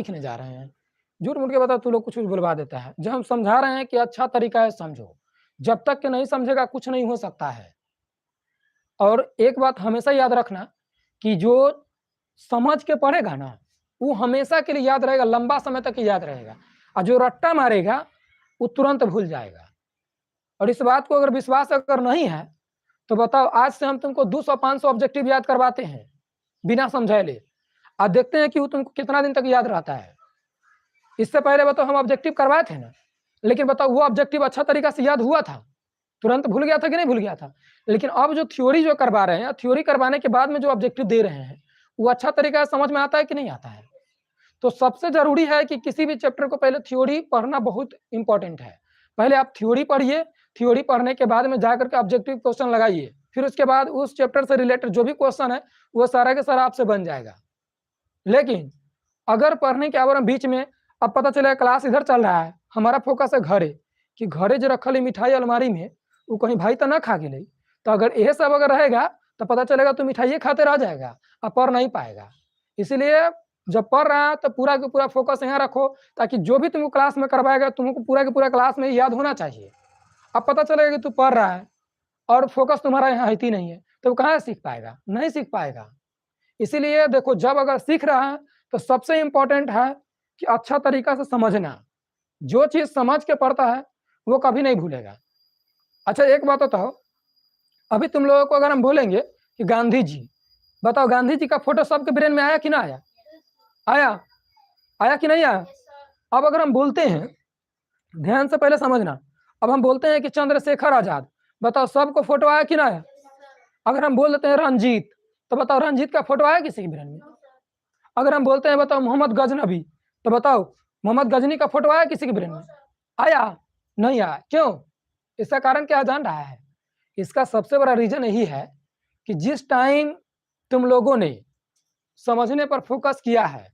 सीखने जा रहे हैं। झूठ-मूठ के बताओ तू लोग कुछ-कुछ बुलवा देता है। जब हम समझा रहे हैं कि अच्छा तरीका है समझो, जब तक कि नहीं समझेगा कुछ नहीं हो सकता है। और एक बात हमेशा याद रखना कि जो समझ के पढ़ेगा ना, वो हमेशा के लिए याद रहेगा, लंबा समय तक याद रहेगा और जो रट्टा मारेगा, वो तुरंत भूल जाएगा। और इस बात को अगर विश्वास अगर नहीं है, तो बताओ आज से हम तुमको 200-500 ऑब्जेक्टिव याद करवाते हैं, बिना समझाए और देखते हैं कि वो तुमको कितना दिन तक याद रहता है। इससे पहले बताओ हम ऑब्जेक्टिव करवाए थे ना, लेकिन बताओ वो ऑब्जेक्टिव अच्छा तरीका से याद हुआ था? तुरंत भूल गया था कि नहीं भूल गया था? लेकिन अब जो थ्योरी जो करवा रहे हैं, थ्योरी करवाने के बाद में जो ऑब्जेक्टिव दे रहे हैं, वो अच्छा तरीका से समझ में आता है कि नहीं आता है? तो सबसे ज़रूरी है कि किसी भी चैप्टर को पहले थ्योरी पढ़ना बहुत इम्पोर्टेंट है। पहले आप थ्योरी पढ़िए, थ्योरी पढ़ने के बाद में जाकर के ऑब्जेक्टिव क्वेश्चन लगाइए। फिर उसके बाद उस चैप्टर से रिलेटेड जो भी क्वेश्चन है, वो सारा का सारा आपसे बन जाएगा। लेकिन अगर पढ़ने के अगर बीच में अब पता चलेगा क्लास इधर चल रहा है, हमारा फोकस है घरे, कि घरे जो रखल है मिठाई अलमारी में, वो कहीं भाई तो ना खा गेलै। तो अगर ये सब अगर रहेगा, तो पता चलेगा तू मिठाइए खाते रह जाएगा और पढ़ नहीं पाएगा। इसीलिए जब पढ़ रहा है तो पूरा का पूरा फोकस यहाँ रखो, ताकि जो भी तुमको क्लास में करवाएगा तुमको पूरा का पूरा क्लास में याद होना चाहिए। अब पता चलेगा कि तू पढ़ रहा है और फोकस तुम्हारा यहाँ है नहीं है, तो कहाँ सीख पाएगा? नहीं सीख पाएगा। इसीलिए देखो, जब अगर सीख रहा है तो सबसे इम्पोर्टेंट है कि अच्छा तरीका से समझना। जो चीज़ समझ के पढ़ता है वो कभी नहीं भूलेगा। अच्छा एक बात बताओ, अभी तुम लोगों को अगर हम बोलेंगे कि गांधी जी, बताओ गांधी जी का फोटो सबके ब्रेन में आया कि ना आया? आया? आया कि नहीं आया? अब अगर हम बोलते हैं, ध्यान से पहले समझना, अब हम बोलते हैं कि चंद्रशेखर आजाद, बताओ सबको फोटो आया कि ना आया? अगर हम बोल देते हैं रंजीत, तो बताओ रंजीत का फोटो आया किसी के ब्रेन में? अगर हम बोलते हैं बताओ मोहम्मद गजनबी, तो बताओ मोहम्मद गजनी का फोटो आया किसी के ब्रेन में? आया? नहीं आया। क्यों? इसका कारण क्या जान रहा है? इसका सबसे बड़ा रीजन यही है कि जिस टाइम तुम लोगों ने समझने पर फोकस किया है,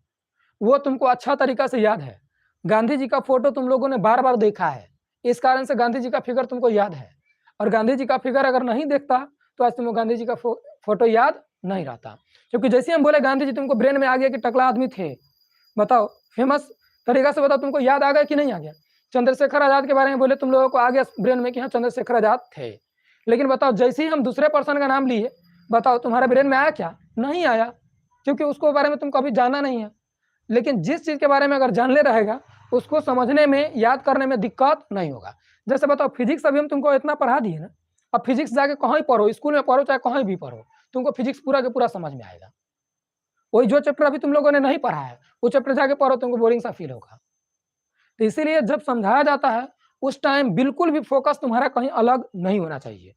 वो तुमको अच्छा तरीका से याद है। गांधी जी का फोटो तुम लोगों ने बार बार देखा है, इस कारण से गांधी जी का फिगर तुमको याद है। और गांधी जी का फिगर अगर नहीं देखता तो आज तुमको गांधी जी का फोटो याद नहीं रहता। क्योंकि जैसे हम बोले गांधी जी, तुमको ब्रेन में आ गया कि टकला आदमी थे, बताओ फेमस तरीका से बताओ तुमको याद आ गया कि नहीं आ गया? चंद्रशेखर आजाद के बारे में बोले तुम लोगों को आ गया ब्रेन में कि हाँ चंद्रशेखर आजाद थे। लेकिन बताओ जैसे ही हम दूसरे पर्सन का नाम लिए, बताओ तुम्हारे ब्रेन में आया क्या? नहीं आया, क्योंकि उसको बारे में तुम कभी जाना नहीं है। लेकिन जिस चीज़ के बारे में अगर जान ले रहेगा, उसको समझने में, याद करने में दिक्कत नहीं होगा। जैसे बताओ फिजिक्स अभी हम तुमको इतना पढ़ा दिए ना, अब फिजिक्स जाके कहीं पढ़ो, स्कूल में पढ़ो चाहे कहीं भी पढ़ो, तुमको फिजिक्स पूरा के पूरा समझ में आएगा। वही जो चैप्टर अभी तुम लोगों ने नहीं पढ़ा है, वो चैप्टर जाके पढ़ो, तुमको बोरिंग सा फील होगा। तो इसीलिए जब समझाया जाता है उस टाइम बिल्कुल भी फोकस तुम्हारा कहीं अलग नहीं होना चाहिए,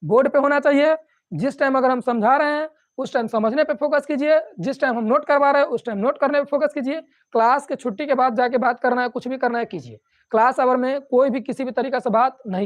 बोर्ड पे होना चाहिए। जिस टाइम अगर हम समझा रहे हैं उस टाइम समझने पे फोकस कीजिए, जिस टाइम हम नोट करवा रहे हैं उस टाइम नोट करने पे फोकस कीजिए। क्लास के छुट्टी के बाद जाके बात करना है, कुछ भी करना है कीजिए। क्लास आवर में कोई भी किसी भी तरीका से बात नहीं